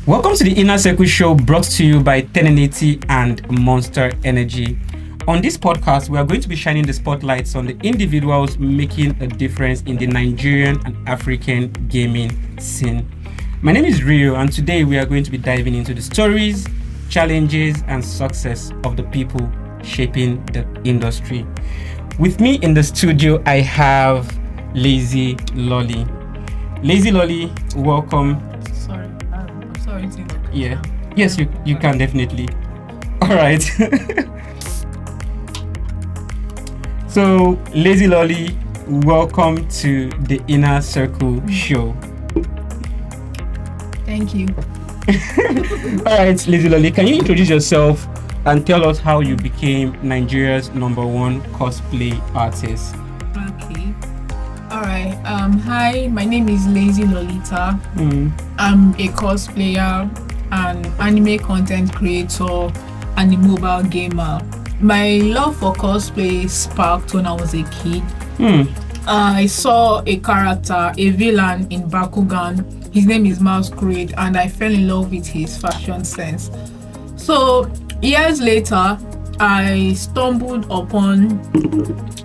Welcome to the Inner Circle Show, brought to you by 1080 and Monster Energy. On this podcast, we are going to be shining the spotlights on the individuals making a difference in the Nigerian and African gaming scene. My name is Rio, and today we are going to be diving into the stories, challenges, and success of the people shaping the industry. With me in the studio, I have Lazy Lolly. Lazy Lolly, welcome. I'm sorry to interrupt. Yeah. Yes, you can definitely. All right. So, Lazy Lolly, welcome to the Inner Circle Show. Thank you. All right, Lazy Lolly, can you introduce yourself and tell us how you became Nigeria's #1 cosplay artist? Okay. All right. Hi, my name is Lazy Lolita. I'm a cosplayer, an anime content creator, and a mobile gamer. My love for cosplay sparked when I was a kid. I saw a character, a villain in Bakugan. His name is Masquerade, and I fell in love with his fashion sense. So years later, I stumbled upon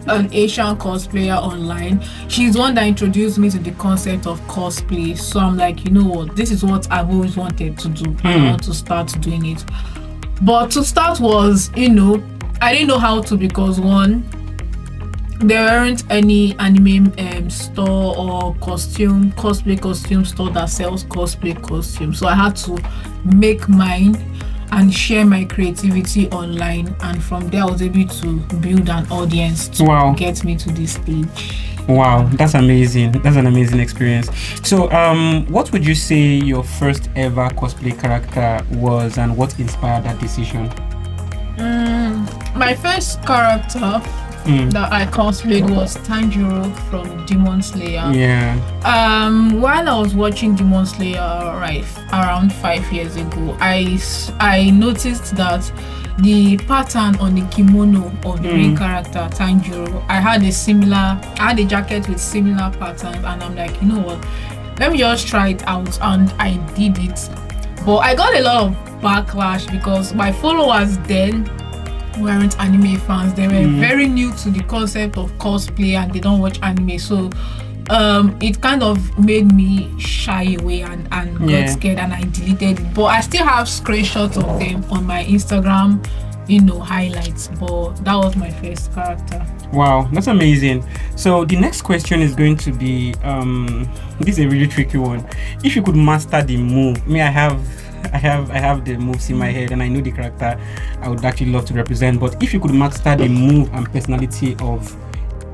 an Asian cosplayer online. She's the one that introduced me to the concept of cosplay. So I'm like, you know what? This is what I've always wanted to do. I want to start doing it. But to start was, I didn't know how to, because one, there weren't any anime store or cosplay costume store that sells cosplay costumes. So I had to make mine and share my creativity online, and from there I was able to build an audience to get me to this stage. Wow, that's amazing. That's an amazing experience. So what would you say your first ever cosplay character was, and what inspired that decision? My first character that I cosplayed was Tanjiro from Demon Slayer. Yeah. While I was watching Demon Slayer around 5 years ago, I noticed that the pattern on the kimono of the main character Tanjiro, I had a jacket with similar patterns, and I'm like, you know what? Let me just try it out, and I did it. But I got a lot of backlash because my followers then weren't anime fans. They were very new to the concept of cosplay, and they don't watch anime, so it kind of made me shy away and got scared, and I deleted it. But I still have screenshots of them on my Instagram, highlights. But that was my first character. Wow, that's amazing. So the next question is going to be this is a really tricky one. If you could master the move, I have the moves in my head, and I know the character I would actually love to represent. But if you could master the move and personality of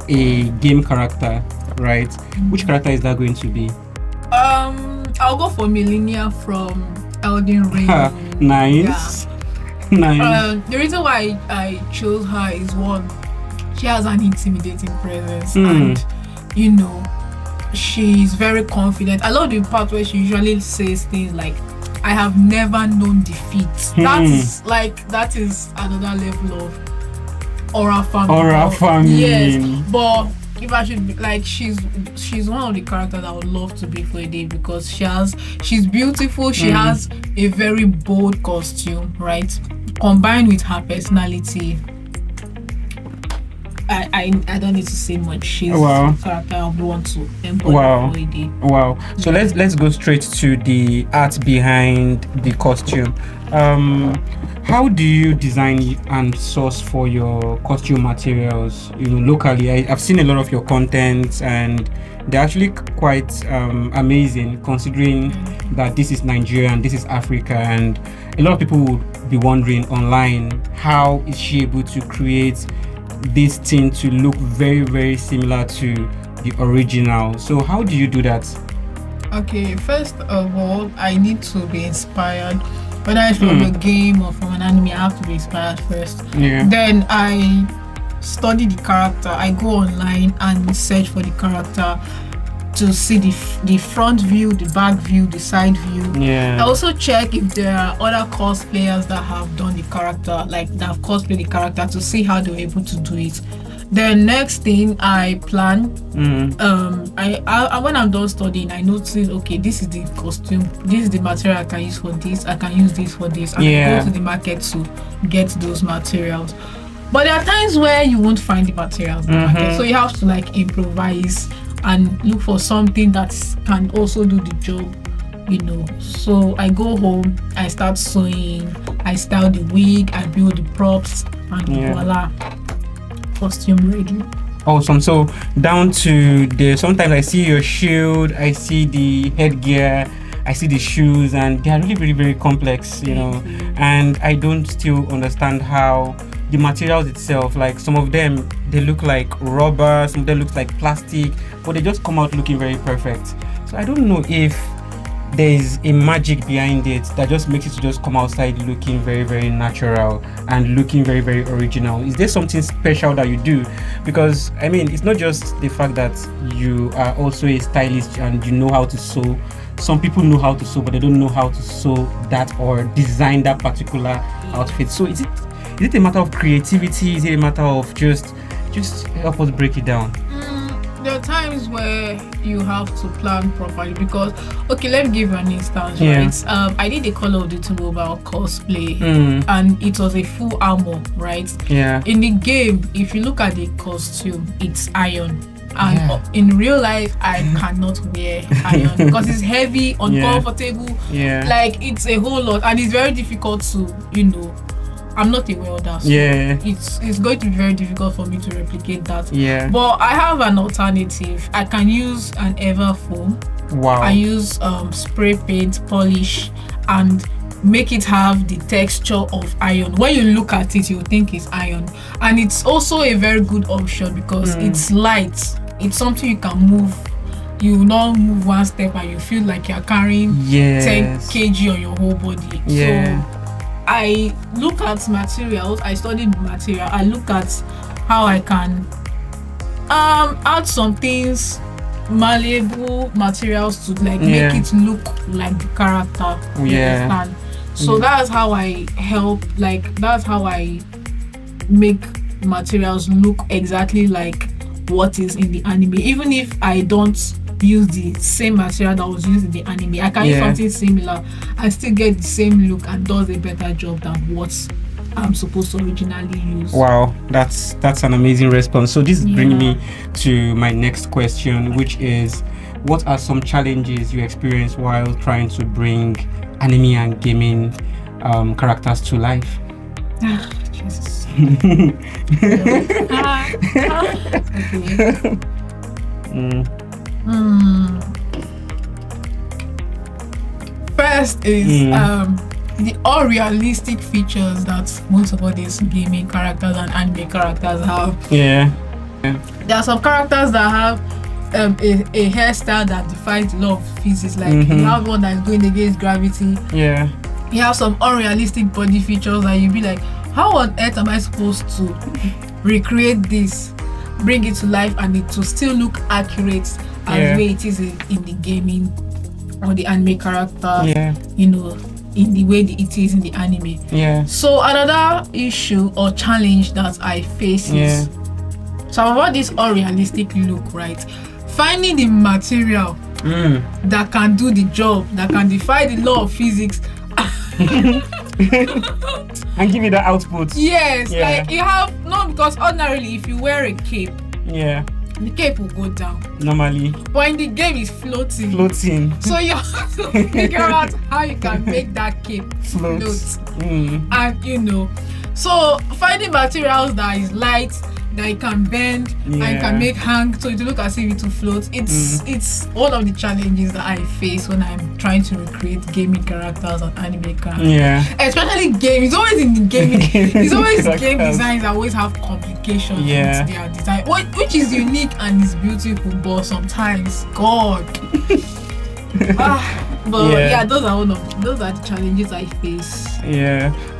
a game character, right? Which character is that going to be? I'll go for Millennia from Elden Ring. Nice. Yeah. Nice. The reason why I chose her is, one, she has an intimidating presence, and she's very confident. I love the part where she usually says things like, I have never known defeat. That is another level of aura farming. Yes, but if I should be she's one of the characters I would love to be for a day, because she's beautiful. She has a very bold costume, right? Combined with her personality, I don't need to say much. She's a character I would want to embody for a day. Wow. So let's go straight to the art behind the costume. How do you design and source for your costume materials? Locally, I've seen a lot of your content, and they're actually quite amazing, considering that this is Nigeria and this is Africa, and a lot of people would be wondering online, how is she able to create this thing to look very, very similar to the original? So how do you do that? Okay, first of all, I need to be inspired. Whether it's from a game or from an anime, I have to be inspired first. Then I study the character. I go online and search for the character to see the front view, the back view, the side view. I also check if there are other cosplayers that have done the character, that have cosplayed the character, to see how they were able to do it. Then next thing I plan. I when I'm done studying, I notice, okay, this is the costume, this is the material I can use for this, I can use this for this, and I go to the market to get those materials. But there are times where you won't find the materials in the market, so you have to like improvise and look for something that can also do the job, you know. So I go home, I start sewing, I style the wig, I build the props, and voila, costume ready. Awesome. So down to sometimes I see your shield, I see the headgear, I see the shoes, and they are really very, very complex, you know. And I don't still understand how the materials itself, like some of them, they look like rubber, some of them look like plastic, but they just come out looking very perfect. So I don't know if there is a magic behind it that just makes it to just come outside looking very, very natural and looking very, very original. Is there something special that you do? Because I mean, it's not just the fact that you are also a stylist and you know how to sew. Some people know how to sew, but they don't know how to sew that or design that particular outfit. So is it a matter of creativity? Is it a matter of just help us break it down? There are times where you have to plan properly because, okay, let me give you an instance, right? I did a Call of Duty mobile cosplay and it was a full armor, right? Yeah. In the game, if you look at the costume, it's iron. And in real life, I cannot wear iron because it's heavy, uncomfortable. Like it's a whole lot, and it's very difficult to, you know. I'm not a welder, so it's going to be very difficult for me to replicate that. But I have an alternative. I can use an Everfoam. Wow. I use spray paint, polish, and make it have the texture of iron. When you look at it, you think it's iron, and it's also a very good option because it's light. It's something you can move. You will not move one step and you feel like you're carrying 10 kg on your whole body. So I look at materials, I study material, I look at how I can add some things, malleable materials to like make it look like the character. So that's how I that's how I make materials look exactly like what is in the anime. Even if I don't use the same material that was used in the anime, I can use something similar and still get the same look and does a better job than what I'm supposed to originally use. Wow, that's an amazing response. So this brings me to my next question, which is, what are some challenges you experience while trying to bring anime and gaming characters to life? Jesus. First is the unrealistic features that most of all these gaming characters and anime characters have. There are some characters that have a hairstyle that defies the law of physics. Like you have one that is going against gravity. You have some unrealistic body features and you'll be like, how on earth am I supposed to recreate this, bring it to life, and it to still look accurate as way it is in the gaming or the anime character, you know, in the way it is in the anime. So another issue or challenge that I face is, so about this unrealistic look, right? Finding the material that can do the job, that can defy the law of physics and give you that output. Like you have because ordinarily if you wear a cape, the cape will go down normally, but in the game it's floating. So you have to figure out how you can make that cape float. And you know, so finding materials that is light, that you can bend and can make hang so it look as if it will float. It's one of the challenges that I face when I'm trying to recreate gaming characters and anime characters. Especially game. It's always in the gaming. It's always game designs that always have complications with their design, which is unique and is beautiful, but sometimes God. But those are the challenges I face.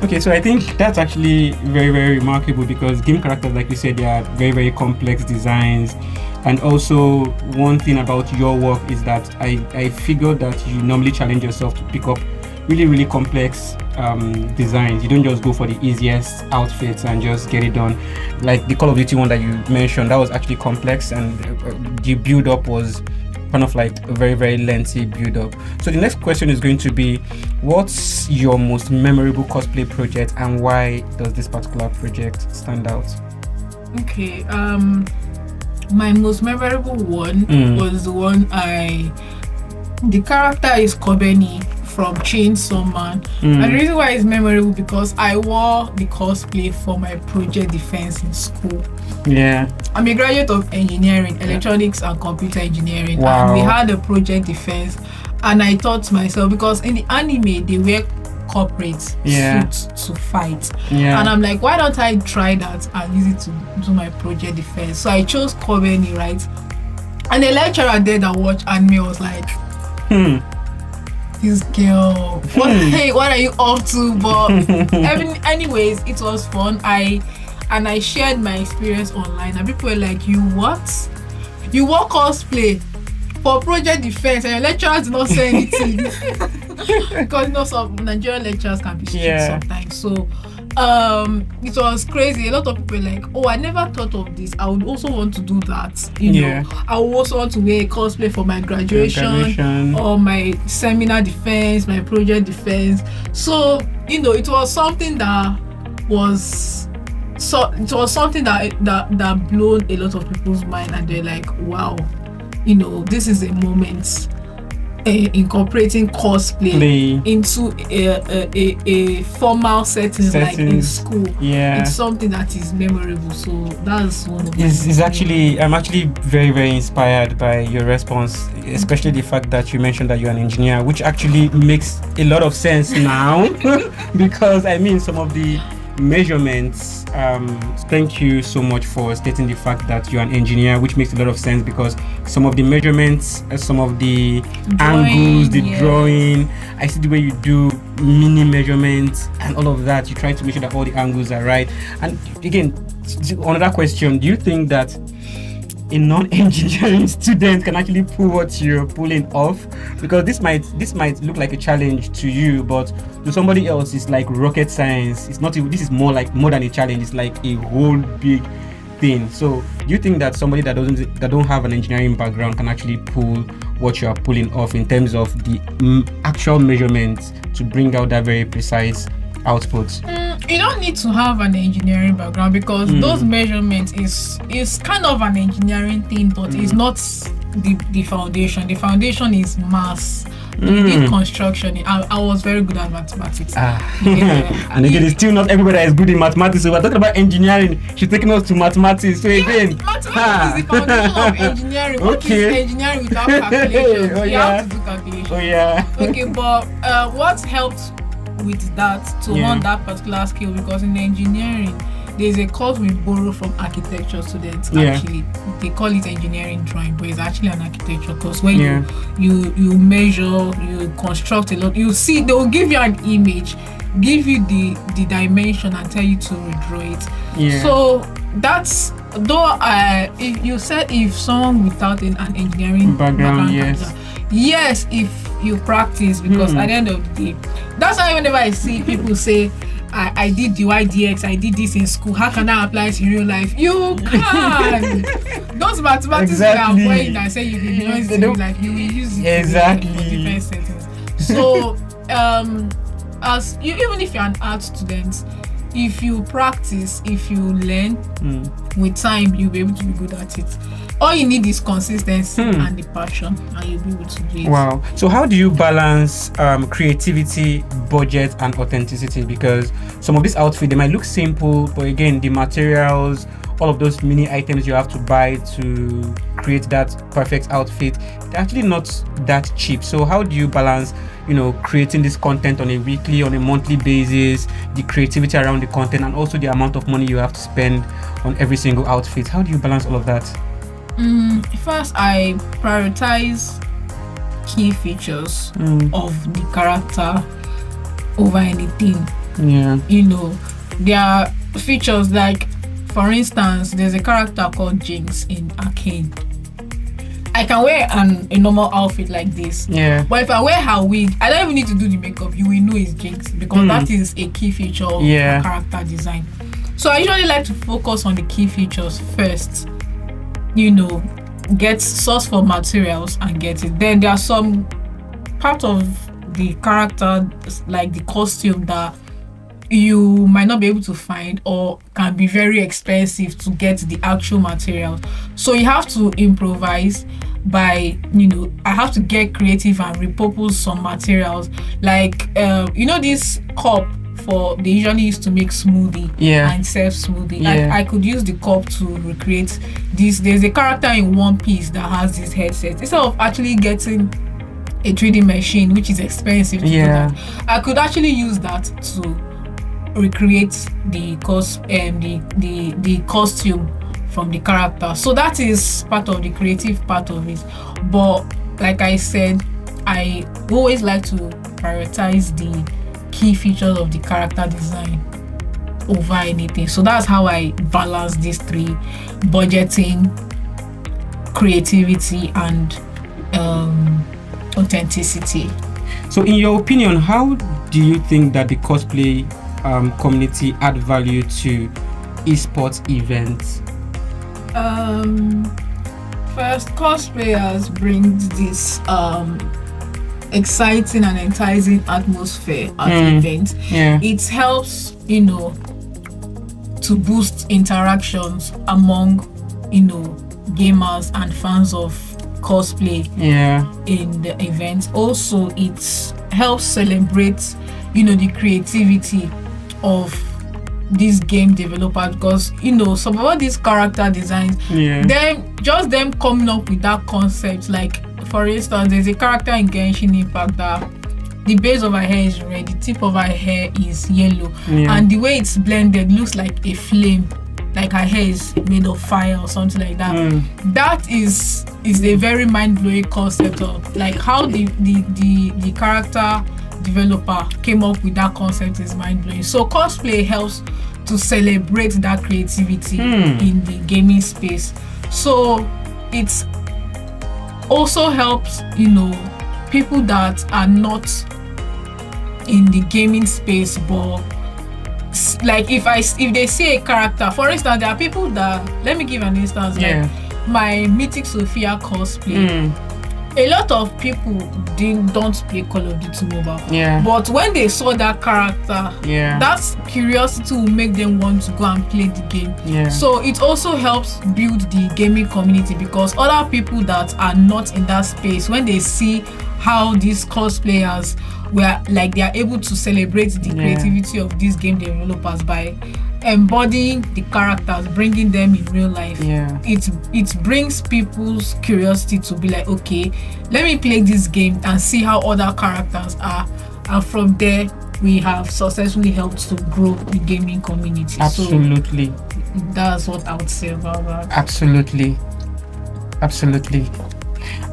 Okay, so I think that's actually very, very remarkable because game characters, like you said, they are very, very complex designs. And also one thing about your work is that I figured that you normally challenge yourself to pick up really, really complex designs. You don't just go for the easiest outfits and just get it done. Like the Call of Duty one that you mentioned, that was actually complex, and the build up was kind of like a very, very lengthy build up. So the next question is going to be, what's your most memorable cosplay project, and why does this particular project stand out? Okay, my most memorable one was the one the character is Kobeni from Chainsaw Man. And the reason why it's memorable because I wore the cosplay for my project defense in school. Yeah. I'm a graduate of engineering, electronics and computer engineering. Wow. And we had a project defense, and I thought to myself, because in the anime they wear corporate suits to fight. Yeah. And I'm like, why don't I try that and use it to do my project defense? So I chose Kobeni, right? And the lecturer there that watched anime was like, this girl, what are you up to? But anyways, it was fun. I shared my experience online, and people were like, you what? You work cosplay for project defense and your lecturers did not say anything? Because some Nigerian lecturers can be strict sometimes. So it was crazy. A lot of people were like, oh, I never thought of this. I would also want to do that. You know, I would also want to wear cosplay for my graduation or my seminar defense, my project defense. So, it was something that was something that blew a lot of people's mind, and they're like, wow, this is a moment incorporating cosplay into a formal settings like in school. It's something that is memorable. So that's one of I'm actually very, very inspired by your response, especially the fact that you mentioned that you're an engineer, which actually makes a lot of sense now. Because some of the measurements, thank you so much for stating the fact that you're an engineer, which makes a lot of sense, because some of the measurements, some of the angles, the drawing, I see the way you do mini measurements and all of that. You try to make sure that all the angles are right. And again, another question, do you think that a non-engineering student can actually pull what you're pulling off? Because this might look like a challenge to you, but to somebody else it's like rocket science. It's not. This is more than a challenge. It's like a whole big thing. So do you think that somebody that don't have an engineering background can actually pull what you are pulling off in terms of the actual measurements to bring out that very precise output? You don't need to have an engineering background, because those measurements is kind of an engineering thing, but it's not the foundation. The foundation is mass. You need construction. I was very good at mathematics. And again, it's still not everybody that is good in mathematics. So we're talking about engineering. She's taking us to mathematics. So again, mathematics is the foundation of engineering. What is engineering without calculation? You have to do calculation. Okay, but what helped with that to learn that particular skill? Because in engineering there's a course we borrow from architecture students. Actually they call it engineering drawing, but it's actually an architecture course where you measure, you construct a lot. You see, they will give you an image, give you the dimension and tell you to redraw it. So that's, though if you said if someone without an engineering background yes, if you practice, because at the end of the day, that's why whenever I see people say I did the YDX, I did this in school, how can I apply it in real life? You can. Those mathematics that are avoiding, I say you will use it, like you will use it for different settings. So as you, even if you're an art student, if you practice, if you learn with time, you'll be able to be good at it. All you need is consistency and the passion, and you'll be able to do it. Wow. So how do you balance creativity, budget, and authenticity? Because some of these outfits, they might look simple, but again, the materials, all of those mini items you have to buy to create that perfect outfit, they're actually not that cheap. So how do you balance, creating this content on a weekly, on a monthly basis, the creativity around the content, and also the amount of money you have to spend on every single outfit? How do you balance all of that? First, I prioritize key features of the character over anything. There are features like, for instance, there's a character called Jinx in Arcane. I can wear a normal outfit like this. Yeah. But if I wear her wig, I don't even need to do the makeup. You will know it's Jinx, because that is a key feature of her character design. So I usually like to focus on the key features first. Get source for materials and get it. Then there are some part of the character, like the costume, that you might not be able to find or can be very expensive to get the actual materials. So you have to improvise by, I have to get creative and repurpose some materials. Like, this cup they usually used to make smoothie and serve smoothie. Yeah. I could use the cup to recreate this. There's a character in One Piece that has this headset. Instead of actually getting a 3D machine, which is expensive to do that, I could actually use that to recreate the costume from the character. So that is part of the creative part of it. But like I said, I always like to prioritize the key features of the character design over anything. So that's how I balance these three: budgeting, creativity, and authenticity. So in your opinion, how do you think that the cosplay community add value to esports events? First, cosplayers bring this exciting and enticing atmosphere at events. It helps, to boost interactions among, gamers and fans of cosplay in the event. Also, it helps celebrate, the creativity of this game developer, because some of all these character designs, them coming up with that concept. Like, for instance, there's a character in Genshin Impact that the base of her hair is red, the tip of her hair is yellow, and the way it's blended looks like a flame, like her hair is made of fire or something like that. That is a very mind-blowing concept of like how the character developer came up with that concept is mind-blowing. So cosplay helps to celebrate that creativity in the gaming space. So it's also helps, people that are not in the gaming space, but like if they see a character, for instance, there are people that, let me give an instance, like my Mythic Sophia cosplay. A lot of people don't play Call of Duty Mobile. But when they saw that character, that curiosity will make them want to go and play the game. So it also helps build the gaming community, because other people that are not in that space, when they see how these cosplayers they are able to celebrate the creativity of these game developers by embodying the characters, bringing them in real life. It brings people's curiosity to be like, okay, let me play this game and see how other characters are, and from there we have successfully helped to grow the gaming community. Absolutely. So that's what I would say about that. Absolutely.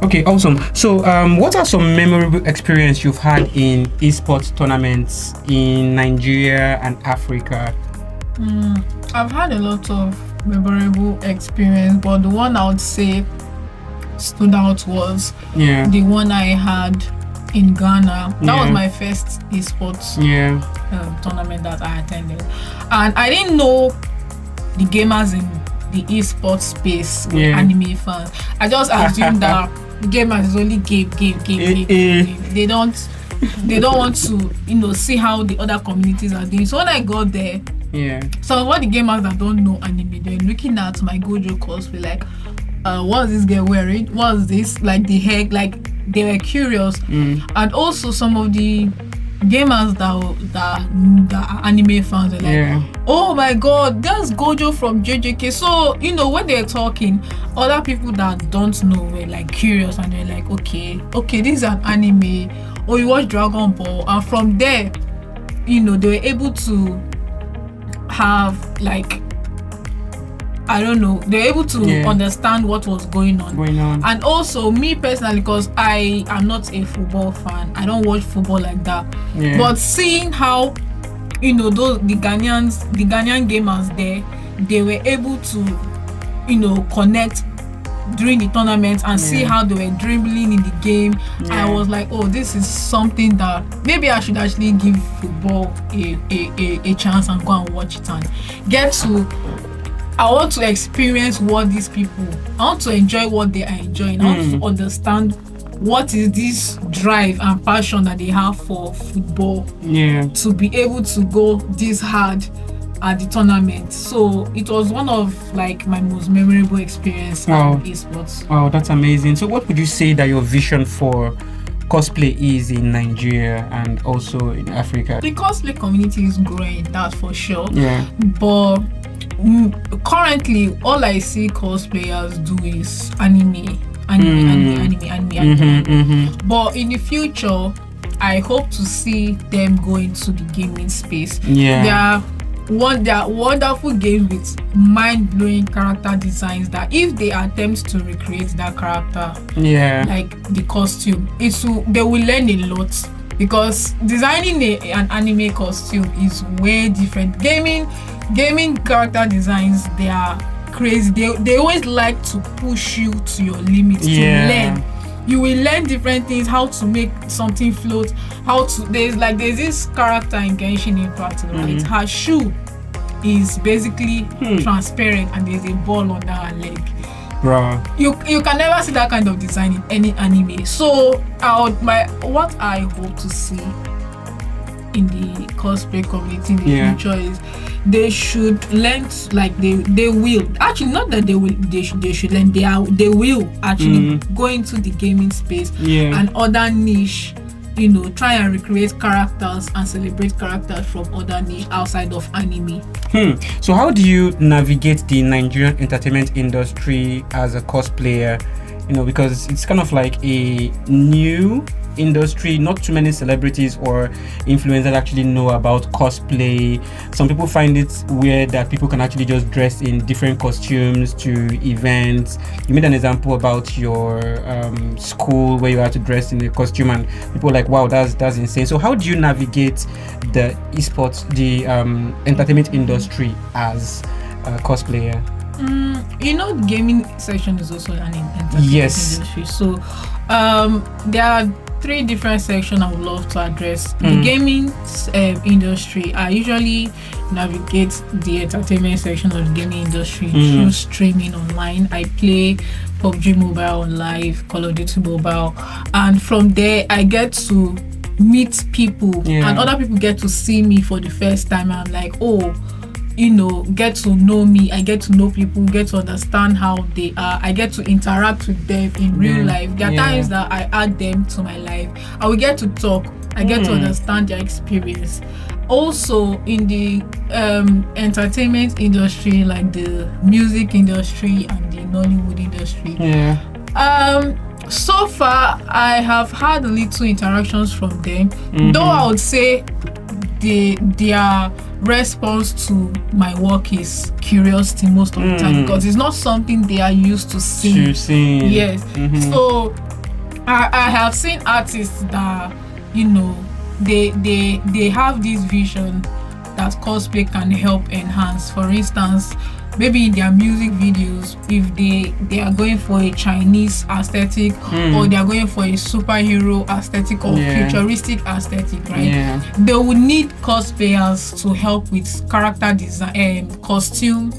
Okay, awesome. So what are some memorable experience you've had in esports tournaments in Nigeria and Africa? I've had a lot of memorable experience, but the one I would say stood out was the one I had in Ghana. That was my first esports tournament that I attended, and I didn't know the gamers in the esports space were anime fans. I just assumed that gamers is only game. They don't want to see how the other communities are doing. So when I got there, so what the gamers that don't know anime, they're looking at my Gojo cosplay like, what's this girl wearing? What's this? Like the hair, like they were curious. And also some of the gamers that are anime fans are like, oh my god, that's Gojo from JJK. So when they're talking, other people that don't know were like curious, and they're like, okay, this is an anime, or you watch Dragon Ball. And from there, they were able to have like, I don't know, they're able to understand what was going on. And also me personally, because I am not a football fan, I don't watch football like that, but seeing how the Ghanaian gamers there, they were able to connect during the tournament and see how they were dribbling in the game. I was like, oh, this is something that maybe I should actually give football a chance and go and watch it and get to. I want to experience what these people. I want to enjoy what they are enjoying. I want to understand what is this drive and passion that they have for football. To be able to go this hard at the tournament. So it was one of like my most memorable experience in esports. Wow, that's amazing. So what would you say that your vision for cosplay is in Nigeria and also in Africa? The cosplay community is growing, that's for sure. But currently all I see cosplayers do is anime. But in the future I hope to see them go into the gaming space. There are wonderful games with mind-blowing character designs that if they attempt to recreate that character, like the costume, they will learn a lot, because designing an anime costume is way different. Gaming character designs, they are crazy. They always like to push you to your limits to learn. You will learn different things, how to make something float, there's this character in Genshin Impact, right? Her shoe is basically transparent and there's a ball under her leg. Bruh. You can never see that kind of design in any anime. So what I hope to see in the cosplay community in the future is they should learn, like they will actually, not that they should learn, they will actually go into the gaming space and other niche, try and recreate characters and celebrate characters from other niche outside of anime. So how do you navigate the Nigerian entertainment industry as a cosplayer? Because it's kind of like a new industry, not too many celebrities or influencers actually know about cosplay. Some people find it weird that people can actually just dress in different costumes to events. You made an example about your school where you had to dress in a costume and people were like, wow, that's insane. So how do you navigate the esports, the entertainment industry as a cosplayer? The gaming section is also an entertainment industry. So there are 3 different sections I would love to address. The gaming industry, I usually navigate the entertainment section of the gaming industry through streaming online. I play PUBG Mobile on live, Call of Duty Mobile, and from there I get to meet people and other people get to see me for the first time. I'm like, get to know me. I get to know people, get to understand how they are. I get to interact with them in real life. There are times that I add them to my life. I will get to talk. I get to understand their experience. Also, in the entertainment industry, like the music industry and the Nollywood industry, so far I have had a little interactions from them. Though I would say their response to my work is curiosity most of the time, because it's not something they are used to seeing. So I have seen artists that they have this vision that cosplay can help enhance. For instance, maybe in their music videos, if they are going for a Chinese aesthetic or they are going for a superhero aesthetic or futuristic aesthetic, right? They will need cosplayers to help with character design, costume,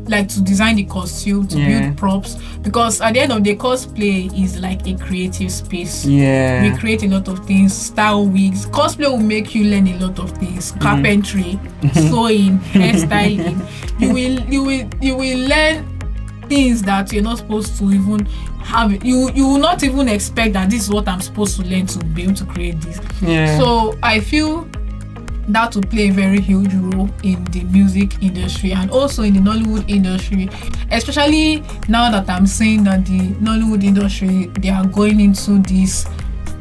like to design the costume, to build props, because at the end of the cosplay is like a creative space. We create a lot of things, style wigs. Cosplay will make you learn a lot of things, carpentry, sewing, hairstyling. You will learn things that you're not supposed to even have. You will not even expect that this is what I'm supposed to learn to be able to create this. So I feel that will play a very huge role in the music industry and also in the Nollywood industry, especially now that I'm saying that the Nollywood industry, they are going into this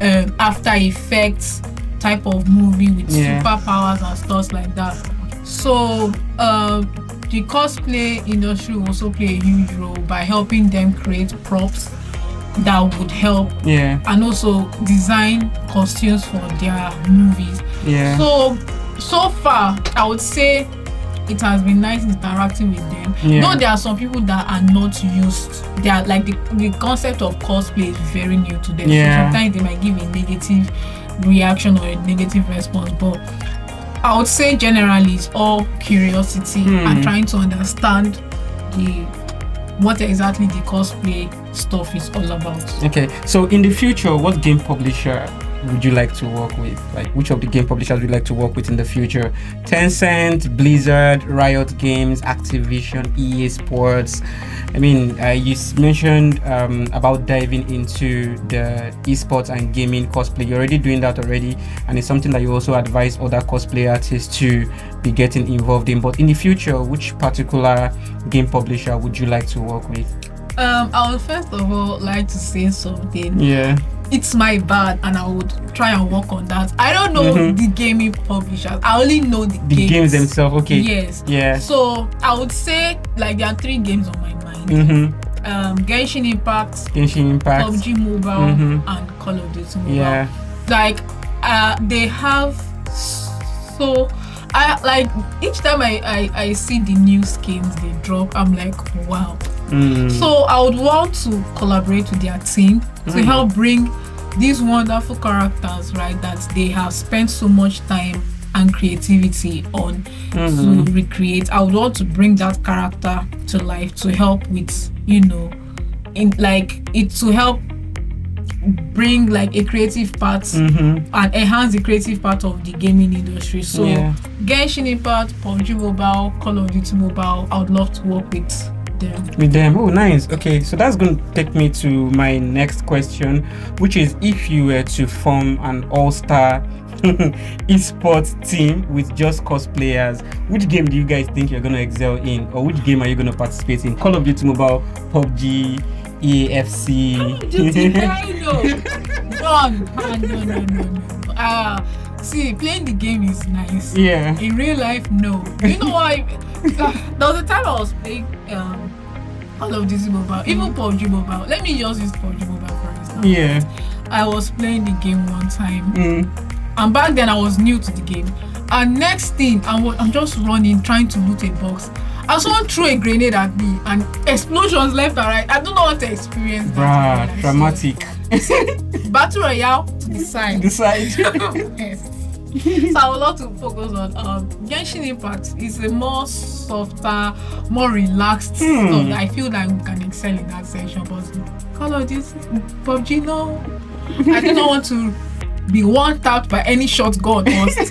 After Effects type of movie with superpowers and stuff like that. So the cosplay industry will also play a huge role by helping them create props that would help and also design costumes for their movies. So far I would say it has been nice interacting with them. Yeah. Though there are some people that are not used, they are like the concept of cosplay is very new to them. Yeah. So sometimes they might give a negative reaction or a negative response. But I would say generally it's all curiosity and trying to understand what exactly the cosplay stuff is all about. Okay, so in the future, what game publisher would you like to work with? Like, which of the game publishers would you like to work with in the future? Tencent, Blizzard, Riot Games, Activision, EA Sports. I mean, you mentioned about diving into the esports and gaming cosplay. You're already doing that already, and it's something that you also advise other cosplay artists to be getting involved in. But in the future, which particular game publisher would you like to work with? I would first of all like to say something. Yeah. It's my bad, and I would try and work on that. I don't know the gaming publishers. I only know the games themselves. Okay. Yes. Yeah. So I would say like there are 3 games on my mind. Genshin Impact, PUBG Mobile, and Call of Duty Mobile. Yeah. Like they have so. I like each time I see the new skins they drop, I'm like, wow. So I would want to collaborate with their team to help bring these wonderful characters, right, that they have spent so much time and creativity on to recreate. I would want to bring that character to life to help with, to help bring like a creative part and enhance the creative part of the gaming industry. So Genshin Impact, PUBG Mobile, Call of Duty Mobile, I would love to work with them. Oh, nice. Okay, so that's going to take me to my next question, which is, if you were to form an all-star esports team with just cosplayers, which game do you guys think you're going to excel in, or which game are you going to participate in? Call of Duty Mobile, PUBG, EAFC. No. See, playing the game is nice. Yeah. In real life, no. You know why? There was a time I was playing Call of Duty Mobile, even PUBG Mobile. Let me just use PUBG Mobile for instance. Yeah. I was playing the game one time, and back then I was new to the game. And next thing, I'm just running, trying to loot a box. And someone threw a grenade at me, and explosions left and right. I don't know what to experience. Bruh, dramatic. Battle Royale to the side. Yes. So I would love to focus on Genshin Impact. Is a more softer, more relaxed stuff. I feel like we can excel in that section. But Call of Duty, PUBG, no. I do not want to be one tapped by any shotgun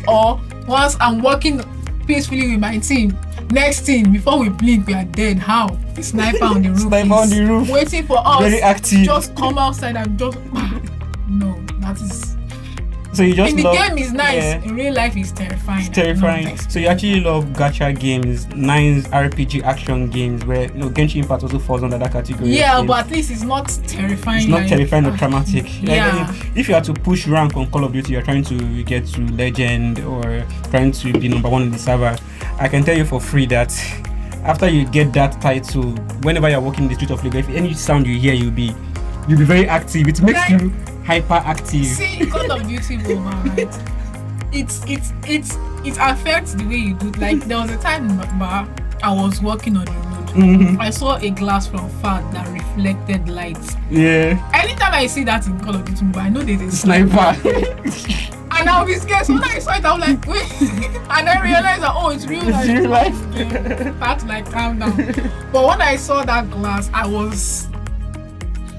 or once I'm working peacefully with my team. Next thing, before we blink, we are dead. How? The sniper on the roof. Waiting for us. Very active. Just come outside and just no. That is. So you just in the game is nice. Yeah. In real life, it's terrifying. It's terrifying. So you actually love gacha games, nice RPG action games, where Genshin Impact also falls under that category. Yeah, but at least it's not terrifying. It's not terrifying or traumatic. Yeah. Like, if you are to push rank on Call of Duty, you're trying to get to legend or trying to be number 1 in the server. I can tell you for free that after you get that title, whenever you're walking in the street of Lagos, if any sound you hear, you'll be very active. It makes you hyperactive. See, Call of Duty Mobile, right? It affects the way you do. Like there was a time I was walking on the road. I saw a glass from far that reflected lights. Yeah. Anytime I see that in Call of Duty Mobile, I know there's a sniper. And I'll be scared. So when I saw it, I was like, wait. And I realized that, it's real life. It's real life. I had to like calm down. But when I saw that glass, I was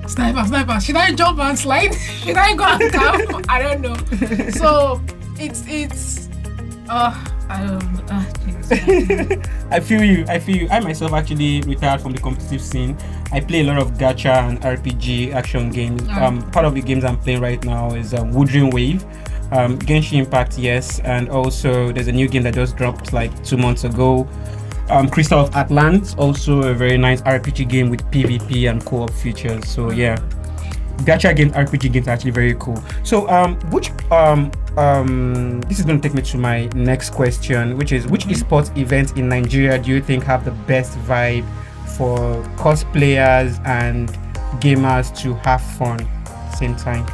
sniper. Should I jump and slide? Should I go and camp? I don't know. So it's I don't know. I feel you. I myself actually retired from the competitive scene. I play a lot of gacha and RPG action games. Part of the games I'm playing right now is Woodring Wave. Genshin Impact, yes, and also there's a new game that just dropped like 2 months ago. Crystal of Atlant, also a very nice RPG game with PvP and co-op features. So yeah, gacha games, RPG games are actually very cool. So this is going to take me to my next question, which is, which esports events in Nigeria do you think have the best vibe for cosplayers and gamers to have fun at the same time?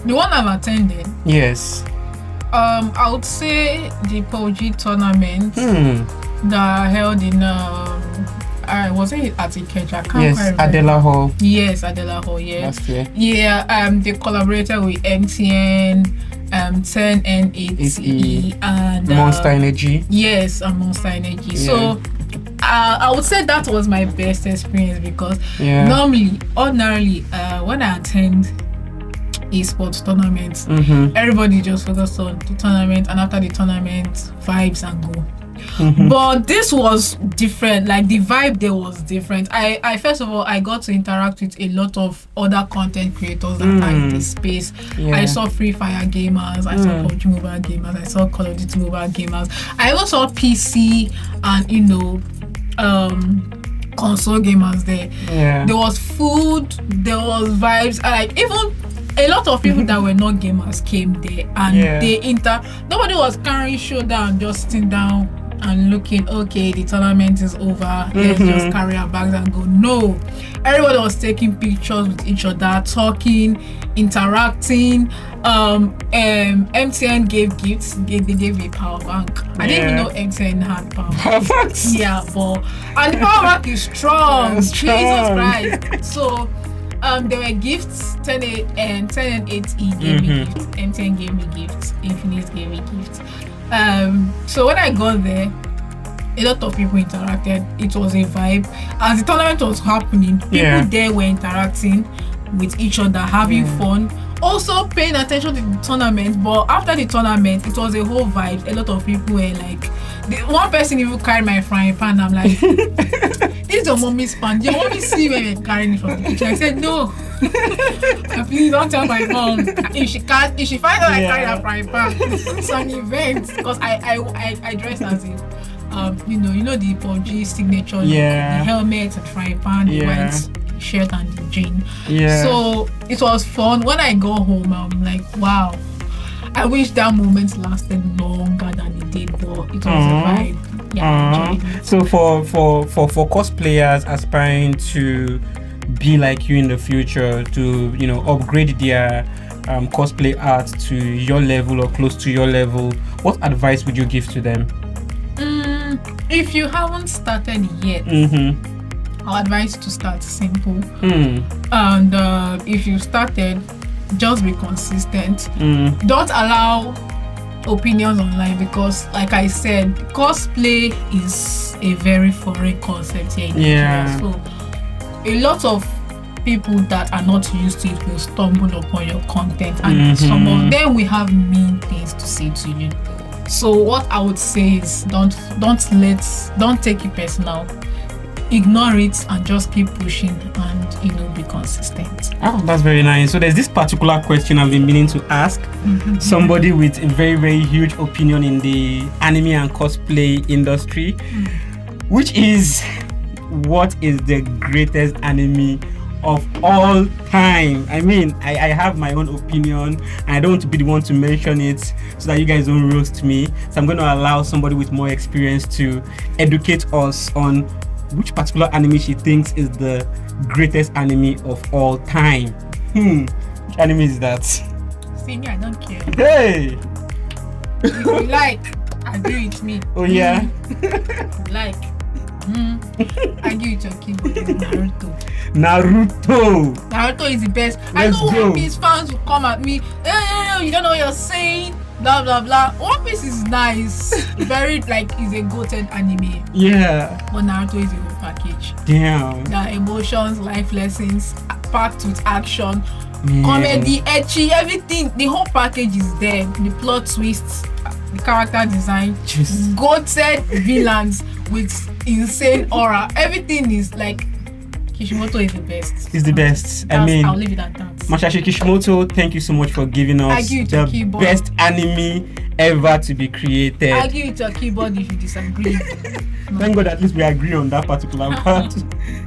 The one I've attended. Yes. I would say the PUBG tournament that are held in I was it at Ikeja? I can't quite remember. Adela Hall. Yes, Adela Hall. Yeah. Last year. Yeah. They collaborated with MTN, 10 and 8E and Monster Energy. Yes, and Monster Energy. Yeah. So I would say that was my best experience because ordinarily, when I attend esports tournaments, everybody just focused on the tournament, and after the tournament, vibes and go. But this was different. Like the vibe there was different. I first of all, I got to interact with a lot of other content creators that are in this space. I saw Free Fire gamers, I saw PUBG Mobile gamers, I saw Call of Duty Mobile gamers. I also saw PC and console gamers there. There was food, there was vibes, like even a lot of people that were not gamers came there, and nobody was carrying shoulder, just sitting down and looking, okay, the tournament is over, let's just carry our bags and go. No, everybody was taking pictures with each other, talking, interacting. MTN gave gifts. They gave a power bank. I didn't even know MTN had power banks. And the power bank is strong. Jesus Christ. So there were gifts. 10 and 8E gave me gifts. MTN gave me gifts. Infinite gave me gifts. So when I got there, a lot of people interacted. It was a vibe. As the tournament was happening, people there were interacting with each other, having fun, also paying attention to the tournament. But after the tournament, it was a whole vibe. A lot of people were like, one person even carried my frying pan. I'm like, this is your mommy's pan. Your mommy see when we're carrying it from the kitchen. I said, no. Please don't tell my mom. If she finds out I carry a frying pan, it's an event. Because I dressed as it. The PUBG signature, the helmet and frying pan, the white shirt and the jean. So it was fun. When I go home, I'm like, wow, I wish that moment lasted longer than it did, but it was a vibe. I enjoyed it. So for cosplayers aspiring to be like you in the future, to upgrade their cosplay art to your level or close to your level, what advice would you give to them? If you haven't started yet, I'll advise to start simple. And if you started, just be consistent. Don't allow opinions online, because like I said, cosplay is a very foreign concept here in Nigeria. So a lot of people that are not used to it will stumble upon your content, and some of them will have mean things to say to you. So what I would say is don't take it personal. Ignore it and just keep pushing and be consistent. Oh, that's very nice. So there's this particular question I've been meaning to ask somebody with a very, very huge opinion in the anime and cosplay industry, which is, what is the greatest anime of all time? I mean, I have my own opinion, and I don't want to be the one to mention it so that you guys don't roast me. So I'm going to allow somebody with more experience to educate us on which particular anime she thinks is the greatest anime of all time. Which anime is that? See me, I don't care. Hey! If you like, agree with me. Oh yeah? Like. I give it your keyboard. Naruto is the best. Let's I know go. One Piece fans will come at me. You don't know what you're saying. Blah blah blah. One Piece is nice. Very is a goated anime. But Naruto is a whole package. Damn. There are emotions, life lessons, packed with action, comedy, ecchi, everything. The whole package is there. The plot twists, the character design, goated villains with insane aura. Everything is like, Kishimoto is the best. He's the best. I'll leave it at that. Masashi Kishimoto, thank you so much for giving us the best anime ever to be created. I'll give it your keyboard if you disagree. Thank God at least we agree on that particular part.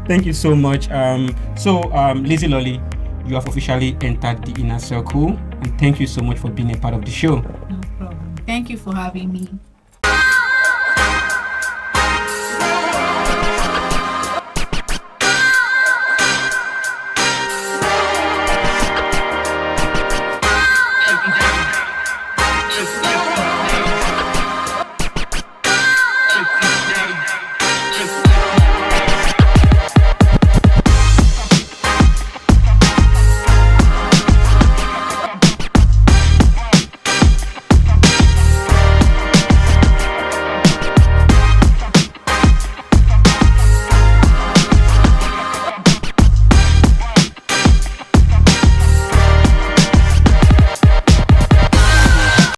Thank you so much. Lizzie Lolly, you have officially entered the inner circle, and thank you so much for being a part of the show. No problem. Thank you for having me.